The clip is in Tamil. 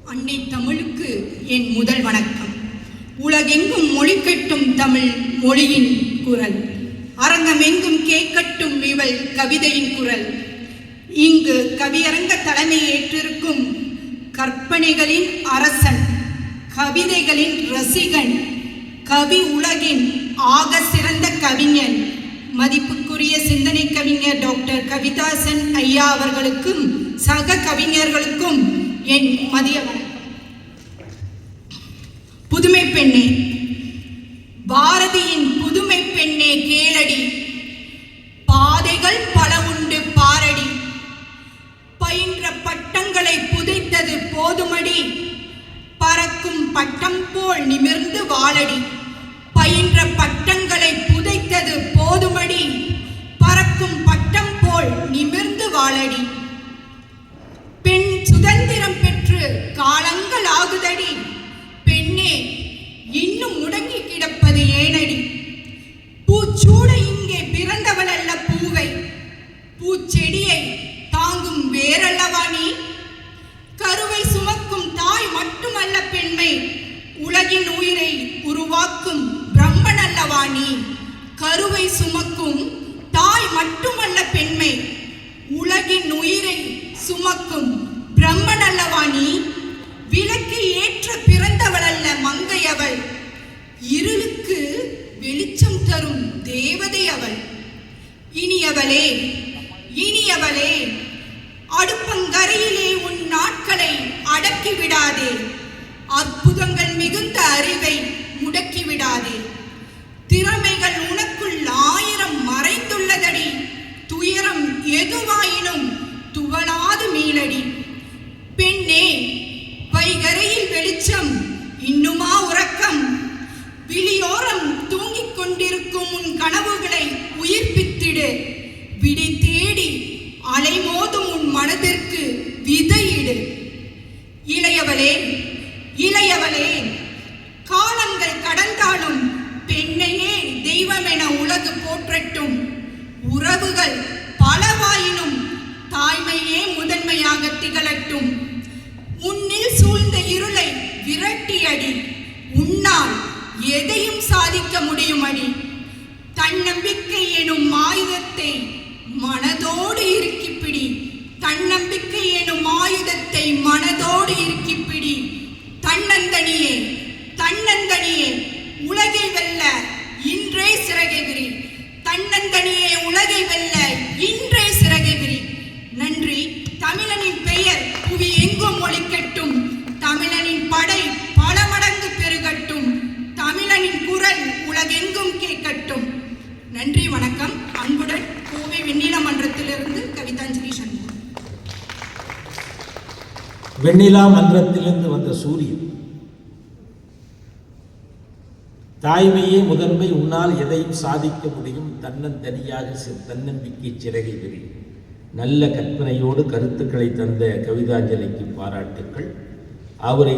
அன்னை தமிழுக்கு என் முதல் வணக்கம். உலகெங்கும் மொழிக்கட்டும் தமிழ் மொழியின் குரல், அரங்கமெங்கும் கேட்கட்டும் இவள் கவிதையின் குரல். இங்கு கவியரங்க தலைமை ஏற்றிருக்கும் கற்பனைகளின் அரசன், கவிதைகளின் ரசிகன், கவி உலகின் ஆக சிறந்த கவிஞன், மதிப்புக்குரிய சிந்தனை கவிஞர் டாக்டர் கவிதாசன் ஐயா அவர்களுக்கும் சக கவிஞர்களுக்கும் என் மதிய வணக்கம். புதுமை பெண்ணே, பாரதியின் புதுமை பெண்ணே கேளடி, பாதைகள் பல உண்டு பாரடி, பயின்ற பட்டங்களை புதைத்தது போதுமடி, பறக்கும் பட்டம் போல் நிமிர்ந்து வாழடி, பயின்ற பட்டங்களை புதைத்தது போதுமடி, பறக்கும் பட்டம் போல் நிமிர்ந்து வாழடி. பெண் சுதந்திரம் பெற்று காலங்கள் ஆகுதடி, பெண்ணே இன்னும் முடங்கி கிடப்பது ஏனடி? பூச்சூட இங்கே பிறந்தவள் அல்ல பூவை, பூச்செடியை தாங்கும் வேறல்லவா நீ? கருவை சுமக்கும் தாய் மட்டுமல்ல பெண்மை, உலகின் உயிரை உருவாக்கும் பிரம்மன் அல்லவா நீ? கருவை சுமக்கும் தாய் மட்டுமல்ல பெண்மை, உலகின் உயிரை சுமக்கும் பிரம்மன் அல்லவா நீ? விளக்கு ஏற்ற பிறந்தவள் அல்ல மங்கை அவள், இருளுக்கு வெளிச்சம் தரும் தேவதை அவள். இனியவளே இனியவளே, அடுப்பங்கரையிலே உன் நாட்களை அடக்கி விடாதே, அற்புதங்கள் மிகுந்த அறிவை முடக்கி விடாதே. திறமைகள் உனக்குள் 1000 மறைந்துள்ளதடி, துயரம் எதுவாயினும் துவளாது மீளடி. பெண்ணே, வைகரையில் வெளிச்சம் இன்னுமா உறக்கம்? விழியோரம் தூங்கிக் கொண்டிருக்கும் உன் கனவுகளை உயிர்ப்பித்திடு, விடை தேடி அலைமோதும் உன் மனதிற்கு விதையிடு. இளையவளே இளையவளே, காலங்கள் கடந்தாலும் பெண்ணையே தெய்வமென உலகு போற்றட்டும். உறவுகள் பலவாயினும் தாய்மையே முதன்மையாக திகழட்டும். உன்னில் சூழ்ந்த இருளை விரட்டியடி, உன்னால் எதையும் சாதிக்க முடியும் அடி. தன்னம்பிக்கை எனும் ஆயுதத்தை மனதோடு இறுக்கிப்பிடி, தன்னம்பிக்கை எனும் ஆயுதத்தை மனதோடு இறுக்கிப்பிடி. தன்னந்தனியே தன்னந்தனியே உலகை வெல்ல இன்றே சிறகை விரி, தன்னந்தனியே உலகை வெல்ல இன்றே சிறகை விரி. நன்றி. தமிழனின் பெயர் புவி எங்கும் ஒலிக்கட்டும், தமிழனின் படை பல மடங்கு பெருகட்டும், தமிழனின் குரல் உலகெங்கும் கேட்கட்டும். நன்றி, வணக்கம். அன்புடன் கோவை வெண்ணிலா மன்றத்திலிருந்து கவிதாஞ்சலி சண்முகம். வெண்ணிலா மன்றத்திலிருந்து வந்த சூரியன், தாய்மையே முதன்மை, உன்னால் எதையும் சாதிக்க முடியும், தன்னந்தனியாக தன்னம்பிக்கை சிறகை விரி. நல்ல கற்பனையோடு கருத்துக்களை தந்த கவிதாஞ்சலிக்கு பாராட்டுக்கள். அவரை